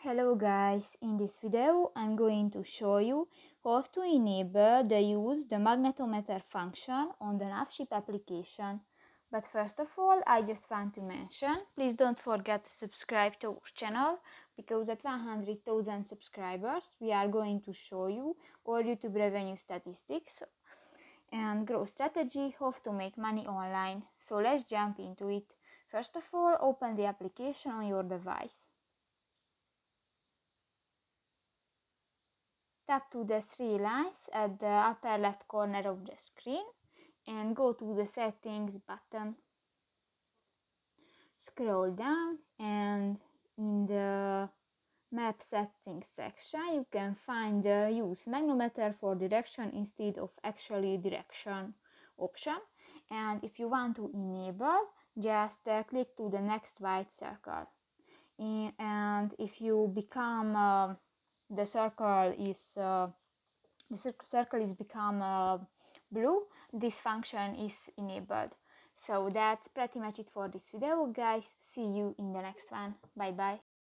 Hello guys, in this video I'm going to show you how to enable the magnetometer function on the NavShip application. But first of all, I just want to mention, please don't forget to subscribe to our channel, because at 100,000 subscribers we are going to show you our YouTube revenue statistics and growth strategy, how to make money online. So let's jump into it. First of all, open the application on your device. Tap to the three lines at the upper left corner of the screen and go to the settings button. Scroll down and in the map settings section you can find the use magnetometer for direction instead of actually direction option, and if you want to enable, just click to the next white circle, and if you become the circle is become blue, this function is enabled. So that's pretty much it for this video, guys. See you in the next one. Bye bye.